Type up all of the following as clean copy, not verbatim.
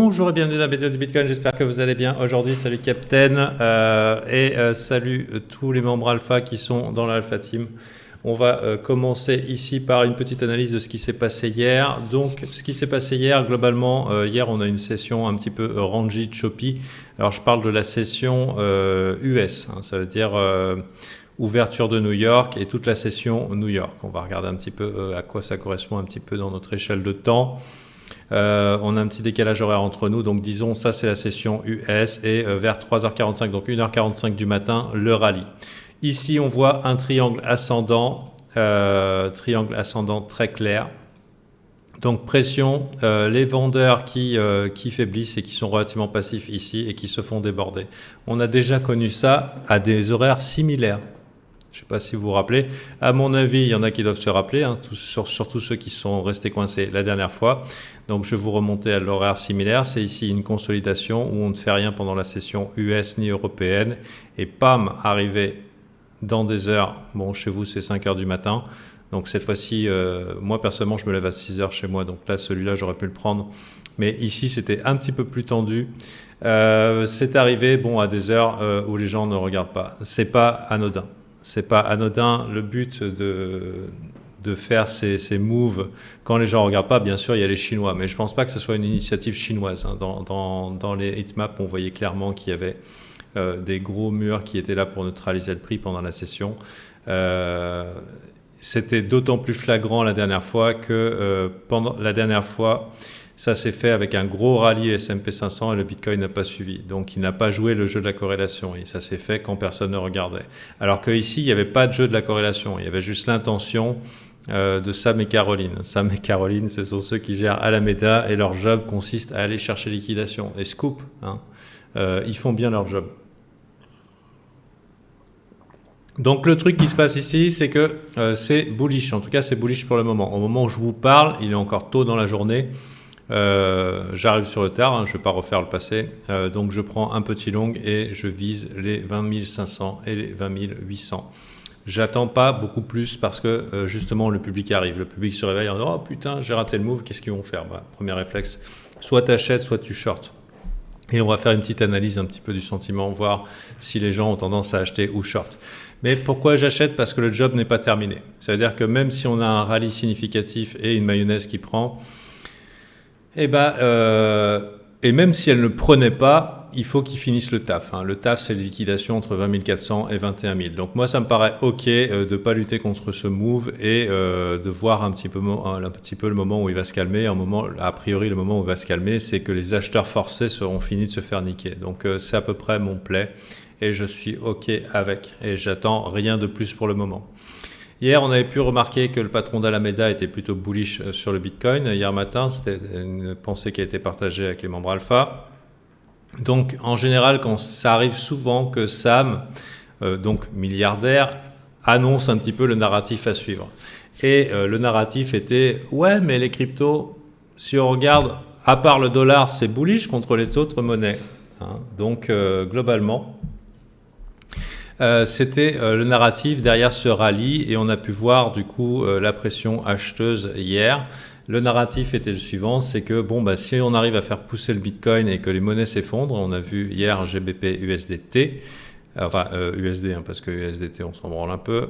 Bonjour et bienvenue dans la vidéo du Bitcoin, j'espère que vous allez bien. Aujourd'hui, salut Captain salut tous les membres Alpha qui sont dans l'Alpha Team. On va commencer ici par une petite analyse de ce qui s'est passé hier. Donc, ce qui s'est passé hier, globalement, hier on a une session un petit peu rangy, choppy. Alors, je parle de la session US, hein, ça veut dire ouverture de New York et toute la session New York. On va regarder un petit peu à quoi ça correspond un petit peu dans notre échelle de temps. On a un petit décalage horaire entre nous, donc disons ça c'est la session US et vers 3h45, donc 1h45 du matin, le rallye. Ici on voit un triangle ascendant très clair. Donc pression, les vendeurs qui faiblissent et qui sont relativement passifs ici et qui se font déborder. On a déjà connu ça à des horaires similaires. Je ne sais pas si vous vous rappelez. À mon avis, il y en a qui doivent se rappeler, hein, surtout ceux qui sont restés coincés la dernière fois. Donc, je vais vous remonter à l'horaire similaire. C'est ici une consolidation où on ne fait rien pendant la session US ni européenne. Et pam, arrivé dans des heures, bon, chez vous, c'est 5 heures du matin. Donc, cette fois-ci, moi, personnellement, je me lève à 6 heures chez moi. Donc là, celui-là, j'aurais pu le prendre. Mais ici, c'était un petit peu plus tendu. C'est arrivé, bon, à des heures où les gens ne regardent pas. C'est pas anodin. C'est pas anodin. Le but de faire ces moves quand les gens ne regardent pas, bien sûr, il y a les Chinois. Mais je ne pense pas que ce soit une initiative chinoise. Hein. Dans les heatmaps, on voyait clairement qu'il y avait des gros murs qui étaient là pour neutraliser le prix pendant la session. C'était d'autant plus flagrant la dernière fois que pendant la dernière fois, ça s'est fait avec un gros rallye S&P 500 et le Bitcoin n'a pas suivi. Donc, il n'a pas joué le jeu de la corrélation et ça s'est fait quand personne ne regardait. Alors qu'ici, il n'y avait pas de jeu de la corrélation. Il y avait juste l'intention de Sam et Caroline. Sam et Caroline, ce sont ceux qui gèrent Alameda et leur job consiste à aller chercher liquidation. Et scoop, hein, ils font bien leur job. Donc le truc qui se passe ici, c'est que c'est bullish. En tout cas, c'est bullish pour le moment. Au moment où je vous parle, il est encore tôt dans la journée. J'arrive sur le tard, hein, je ne vais pas refaire le passé, donc je prends un petit long et je vise les 20 500 et les 20 800. J'attends pas beaucoup plus parce que justement le public arrive, le public se réveille en disant oh putain j'ai raté le move, qu'est-ce qu'ils vont faire? Premier réflexe, soit tu achètes, soit tu short. Et on va faire une petite analyse un petit peu du sentiment, voir si les gens ont tendance à acheter ou short. Mais pourquoi j'achète? Parce que le job n'est pas terminé. Ça veut dire que même si on a un rallye significatif et une mayonnaise qui prend, et même si elle ne prenait pas, il faut qu'ils finissent le taf. Hein. Le taf, c'est les liquidations entre 20 400 et 21 000. Donc moi, ça me paraît OK de ne pas lutter contre ce move et de voir un petit peu le moment où il va se calmer. A priori, le moment où il va se calmer, c'est que les acheteurs forcés seront finis de se faire niquer. Donc c'est à peu près mon play et je suis OK avec. Et j'attends rien de plus pour le moment. Hier, on avait pu remarquer que le patron d'Alameda était plutôt bullish sur le Bitcoin. Hier matin, c'était une pensée qui a été partagée avec les membres Alpha. Donc, en général, quand ça arrive souvent que Sam, donc milliardaire, annonce un petit peu le narratif à suivre. Et le narratif était « Ouais, mais les cryptos, si on regarde, à part le dollar, c'est bullish contre les autres monnaies. Hein. » Donc, globalement... c'était le narratif derrière ce rallye et on a pu voir du coup la pression acheteuse hier. Le narratif était le suivant, c'est que si on arrive à faire pousser le Bitcoin et que les monnaies s'effondrent, on a vu hier GBP USDT, USD hein, parce que USDT on s'en branle un peu,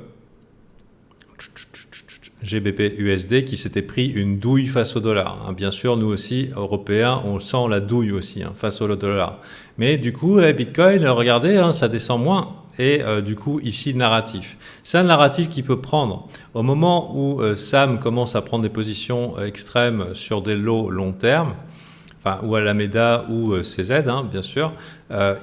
GBP USD qui s'était pris une douille face au dollar. Hein. Bien sûr, nous aussi, Européens, on sent la douille aussi hein, face au dollar. Mais du coup, Bitcoin, regardez, hein, ça descend moins. Et du coup, ici, narratif. C'est un narratif qui peut prendre. Au moment où Sam commence à prendre des positions extrêmes sur des lots long terme, ou Alameda ou CZ, hein, bien sûr,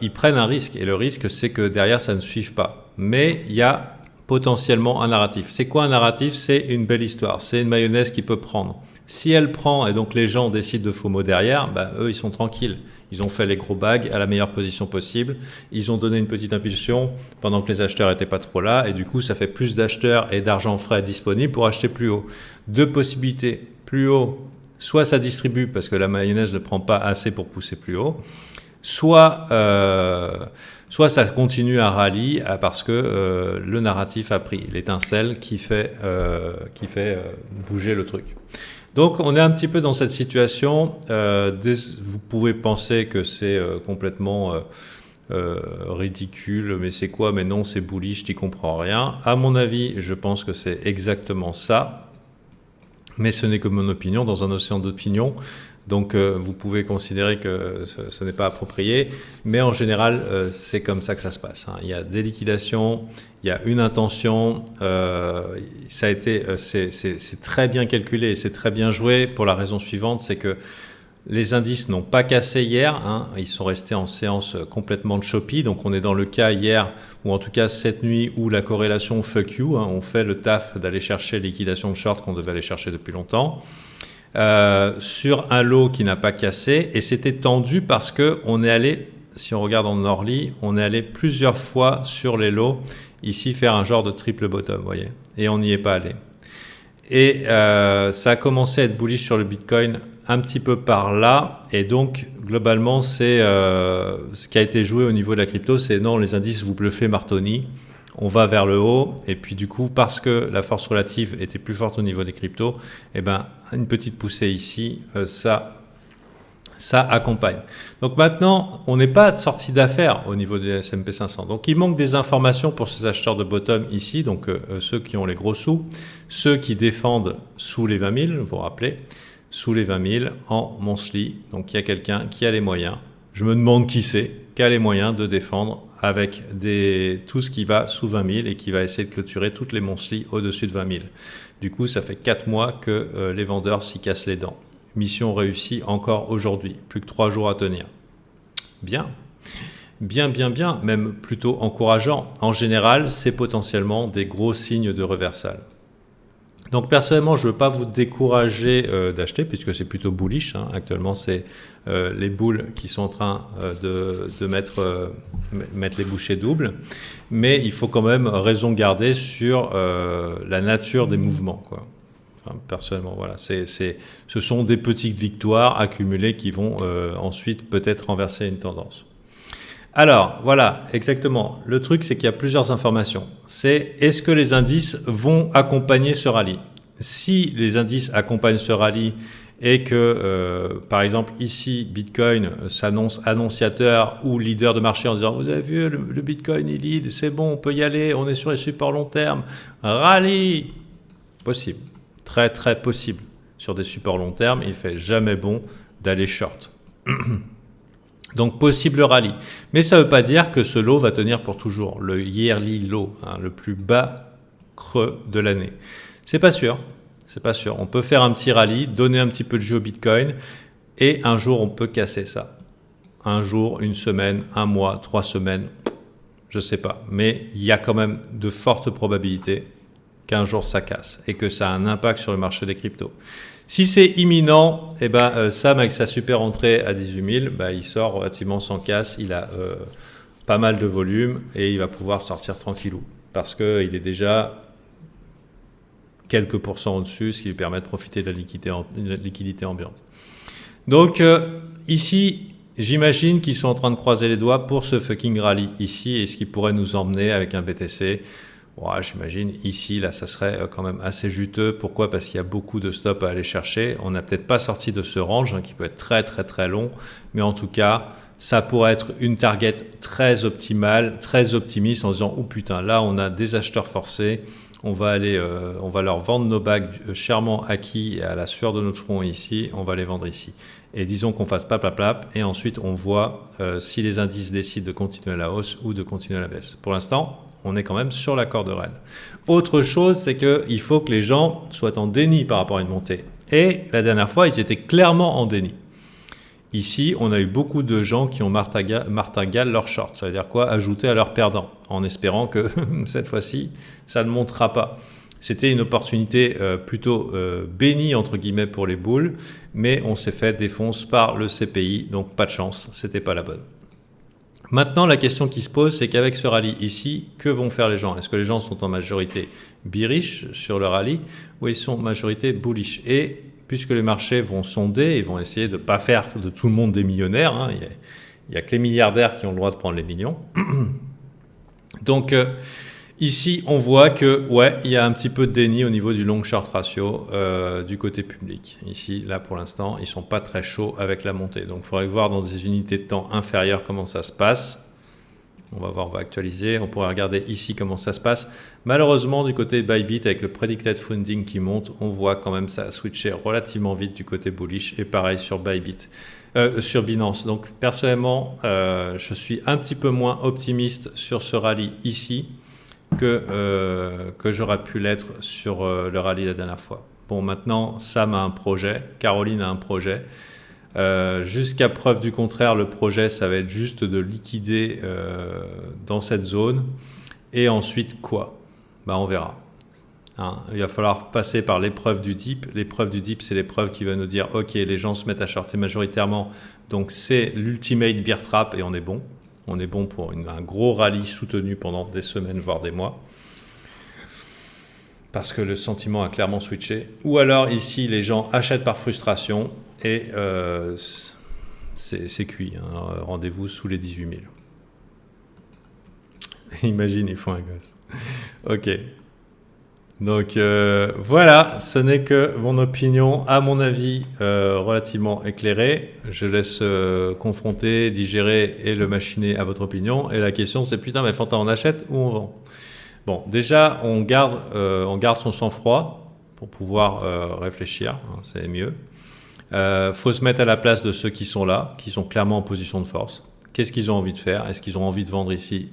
ils prennent un risque. Et le risque, c'est que derrière, ça ne suive pas. Mais il y a potentiellement un narratif. C'est quoi un narratif? C'est une belle histoire. C'est une mayonnaise qui peut prendre. Si elle prend et donc les gens décident de FOMO derrière, eux, ils sont tranquilles. Ils ont fait les gros bags à la meilleure position possible. Ils ont donné une petite impulsion pendant que les acheteurs n'étaient pas trop là. Et du coup, ça fait plus d'acheteurs et d'argent frais disponible pour acheter plus haut. Deux possibilités. Plus haut, soit ça distribue parce que la mayonnaise ne prend pas assez pour pousser plus haut. Soit ça continue à rallye parce que le narratif a pris l'étincelle qui fait bouger le truc. Donc on est un petit peu dans cette situation. Vous pouvez penser que c'est complètement ridicule, mais c'est quoi? Mais non, c'est bullish, t'y comprends rien. À mon avis, je pense que c'est exactement ça. Mais ce n'est que mon opinion, dans un océan d'opinion. Donc vous pouvez considérer que ce n'est pas approprié, mais en général c'est comme ça que ça se passe. Il y a des liquidations, il y a une intention, ça a été, c'est très bien calculé et c'est très bien joué pour la raison suivante, c'est que les indices n'ont pas cassé hier, ils sont restés en séance complètement choppy, donc on est dans le cas hier, ou en tout cas cette nuit, où la corrélation fuck you, on fait le taf d'aller chercher liquidation de short qu'on devait aller chercher depuis longtemps. Sur un lot qui n'a pas cassé, et c'était tendu parce que on est allé, si on regarde en Orly, on est allé plusieurs fois sur les lots ici faire un genre de triple bottom, vous voyez, et on n'y est pas allé. Et ça a commencé à être bullish sur le Bitcoin un petit peu par là, et donc globalement c'est ce qui a été joué au niveau de la crypto, c'est non, les indices vous bluffez Martoni, on va vers le haut, et puis du coup, parce que la force relative était plus forte au niveau des cryptos, eh ben, une petite poussée ici, ça accompagne. Donc maintenant, on n'est pas sorti d'affaires au niveau du S&P 500. Donc il manque des informations pour ces acheteurs de bottom ici, donc ceux qui ont les gros sous, ceux qui défendent sous les 20 000, vous vous rappelez, sous les 20 000 en monthly. Donc il y a quelqu'un qui a les moyens. Je me demande qui c'est, qui a les moyens de défendre avec tout ce qui va sous 20 000 et qui va essayer de clôturer toutes les monthly au-dessus de 20 000. Du coup, ça fait 4 mois que les vendeurs s'y cassent les dents. Mission réussie encore aujourd'hui. Plus que 3 jours à tenir. Bien. Bien, même plutôt encourageant. En général, c'est potentiellement des gros signes de reversal. Donc personnellement, je ne veux pas vous décourager d'acheter puisque c'est plutôt bullish. Actuellement, c'est les bulls qui sont en train de mettre les bouchées doubles. Mais il faut quand même raison garder sur la nature des mouvements, quoi. Enfin, personnellement, voilà. Ce sont des petites victoires accumulées qui vont ensuite peut-être renverser une tendance. Alors, voilà, exactement. Le truc, c'est qu'il y a plusieurs informations. C'est est-ce que les indices vont accompagner ce rallye? Si les indices accompagnent ce rallye et que, par exemple, ici, Bitcoin s'annonce annonciateur ou leader de marché en disant « Vous avez vu, le Bitcoin, il lead, c'est bon, on peut y aller, on est sur les supports long terme. Rallye !» Possible. Très, très possible. Sur des supports long terme, il ne fait jamais bon d'aller short. Donc, possible rallye. Mais ça ne veut pas dire que ce lot va tenir pour toujours. Le yearly low, le plus bas creux de l'année. C'est pas sûr. C'est pas sûr. On peut faire un petit rallye, donner un petit peu de jeu au Bitcoin, et un jour, on peut casser ça. Un jour, une semaine, un mois, 3 semaines, je ne sais pas. Mais il y a quand même de fortes probabilités qu'un jour, ça casse et que ça a un impact sur le marché des cryptos. Si c'est imminent, eh ben, Sam, avec sa super entrée à 18 000, il sort relativement sans casse. Il a pas mal de volume et il va pouvoir sortir tranquillou parce qu'il est déjà quelques pourcents au-dessus, ce qui lui permet de profiter de la liquidité ambiante. Donc, ici, j'imagine qu'ils sont en train de croiser les doigts pour ce fucking rallye ici et ce qui pourrait nous emmener avec un BTC. Ouais, j'imagine ici, là, ça serait quand même assez juteux. Pourquoi? Parce qu'il y a beaucoup de stops à aller chercher. On n'a peut-être pas sorti de ce range qui peut être très, très, très long. Mais en tout cas, ça pourrait être une target très optimale, très optimiste en disant « Oh putain, là, on a des acheteurs forcés. On va leur vendre nos bagues chèrement acquis à la sueur de notre front ici. On va les vendre ici. » Et disons qu'on fasse plap, et ensuite, on voit si les indices décident de continuer à la hausse ou de continuer à la baisse. Pour l'instant, on est quand même sur la corde raide. Autre chose, c'est qu'il faut que les gens soient en déni par rapport à une montée. Et la dernière fois, ils étaient clairement en déni. Ici, on a eu beaucoup de gens qui ont martingale leur short. Ça veut dire quoi? Ajouter à leur perdant, en espérant que cette fois-ci, ça ne montera pas. C'était une opportunité plutôt bénie, entre guillemets, pour les bulls, mais on s'est fait défoncer par le CPI, donc pas de chance, c'était pas la bonne. Maintenant, la question qui se pose, c'est qu'avec ce rallye ici, que vont faire les gens? Est-ce que les gens sont en majorité bearish sur le rallye ou ils sont en majorité bullish? Et puisque les marchés vont sonder, ils vont essayer de ne pas faire de tout le monde des millionnaires. Il n'y a que les milliardaires qui ont le droit de prendre les millions. Donc, Ici, on voit que, ouais, il y a un petit peu de déni au niveau du long short ratio du côté public. Ici, là, pour l'instant, ils ne sont pas très chauds avec la montée. Donc, il faudrait voir dans des unités de temps inférieures comment ça se passe. On va voir, on va actualiser. On pourrait regarder ici comment ça se passe. Malheureusement, du côté de Bybit, avec le predicted funding qui monte, on voit quand même ça a switché relativement vite du côté bullish. Et pareil sur Bybit, sur Binance. Donc, personnellement, je suis un petit peu moins optimiste sur ce rallye ici que j'aurais pu l'être sur le rallye la dernière fois. Bon, maintenant, Sam a un projet, Caroline a un projet. Jusqu'à preuve du contraire, le projet, ça va être juste de liquider dans cette zone. Et ensuite, quoi? Bah, on verra. Hein, il va falloir passer par l'épreuve du dip. L'épreuve du dip, c'est l'épreuve qui va nous dire, OK, les gens se mettent à shorter majoritairement. Donc, c'est l'ultimate bear trap et on est bon. On est bon pour un gros rallye soutenu pendant des semaines, voire des mois. Parce que le sentiment a clairement switché. Ou alors, ici, les gens achètent par frustration et c'est cuit. Hein. Rendez-vous sous les 18 000. Imagine, ils font un gosse. OK. Donc voilà, ce n'est que mon opinion, à mon avis, relativement éclairée. Je laisse confronter, digérer et le machiner à votre opinion. Et la question c'est, putain, mais Fantin, on achète ou on vend? Bon, déjà, on garde son sang-froid pour pouvoir réfléchir, hein, c'est mieux. Faut se mettre à la place de ceux qui sont là, qui sont clairement en position de force. Qu'est-ce qu'ils ont envie de faire? Est-ce qu'ils ont envie de vendre ici?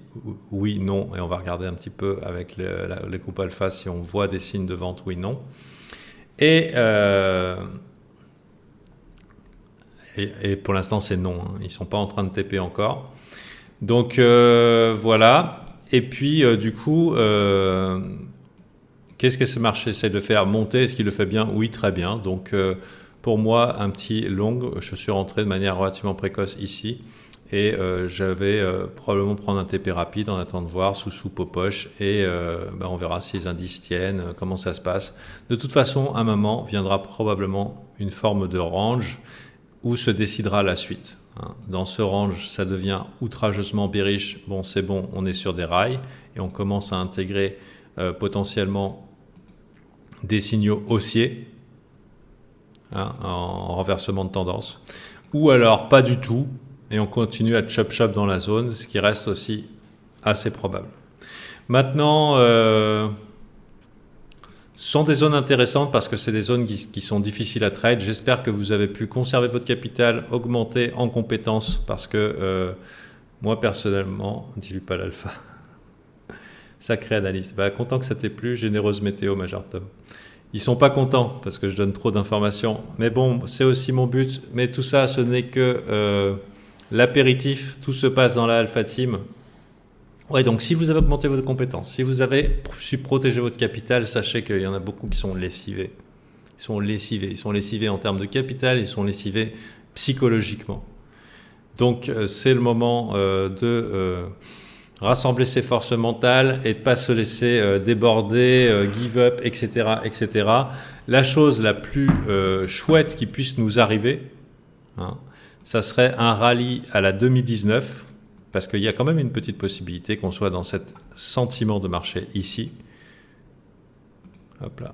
Oui, non. Et on va regarder un petit peu avec les groupes alpha si on voit des signes de vente, oui, non. Et pour l'instant, c'est non. Hein. Ils ne sont pas en train de TP encore. Donc, voilà. Et puis, du coup, qu'est-ce que ce marché essaie de faire? Monter, est-ce qu'il le fait bien? Oui, très bien. Donc, pour moi, un petit long, je suis rentré de manière relativement précoce ici. Et je vais probablement prendre un TP rapide en attendant de voir sous soupe aux poches et on verra si les indices tiennent, comment ça se passe. De toute façon, à un moment viendra probablement une forme de range où se décidera la suite. Hein. Dans ce range, ça devient outrageusement bearish. Bon, c'est bon, on est sur des rails et on commence à intégrer potentiellement des signaux haussiers, hein, en renversement de tendance. Ou alors pas du tout. Et on continue à chop dans la zone, ce qui reste aussi assez probable. Maintenant, ce sont des zones intéressantes parce que c'est des zones qui sont difficiles à trade. J'espère que vous avez pu conserver votre capital, augmenter en compétences parce que moi personnellement, dis-lui pas l'alpha. Sacrée analyse. Bah, content que ça t'ait plu, généreuse météo, Major Tom. Ils sont pas contents parce que je donne trop d'informations. Mais bon, c'est aussi mon but. Mais tout ça, ce n'est que l'apéritif, tout se passe dans la Alpha Team. Ouais, donc si vous avez augmenté votre compétence, si vous avez su protéger votre capital, sachez qu'il y en a beaucoup qui sont lessivés. Ils sont lessivés en termes de capital, ils sont lessivés psychologiquement. Donc c'est le moment de rassembler ses forces mentales et de ne pas se laisser déborder, give up, etc., etc. La chose la plus chouette qui puisse nous arriver, hein, ça serait un rallye à la 2019, parce qu'il y a quand même une petite possibilité qu'on soit dans cet sentiment de marché ici. Hop là.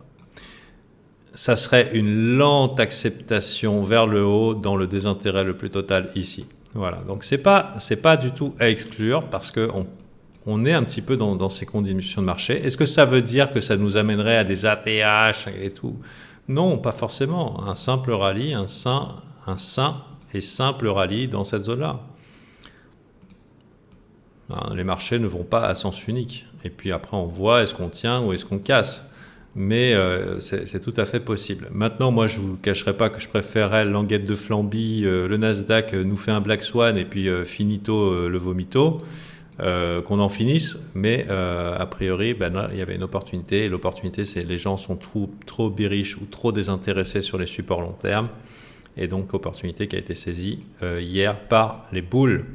Ça serait une lente acceptation vers le haut dans le désintérêt le plus total ici. Voilà, donc c'est pas du tout à exclure parce qu'on est un petit peu dans ces conditions de marché. Est-ce que ça veut dire que ça nous amènerait à des ATH et tout? Non, pas forcément. Un simple rallye, un sain et simple rallye dans cette zone-là. Les marchés ne vont pas à sens unique. Et puis après, on voit est-ce qu'on tient ou est-ce qu'on casse. Mais c'est tout à fait possible. Maintenant, moi, je ne vous cacherai pas que je préférerais languette de Flambie, le Nasdaq nous fait un Black Swan et puis finito le vomito, qu'on en finisse. Mais a priori, là, il y avait une opportunité. Et l'opportunité, c'est que les gens sont trop bearish ou trop désintéressés sur les supports long terme. Et donc, opportunité qui a été saisie hier par les boules.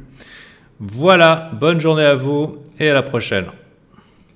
Voilà, bonne journée à vous et à la prochaine.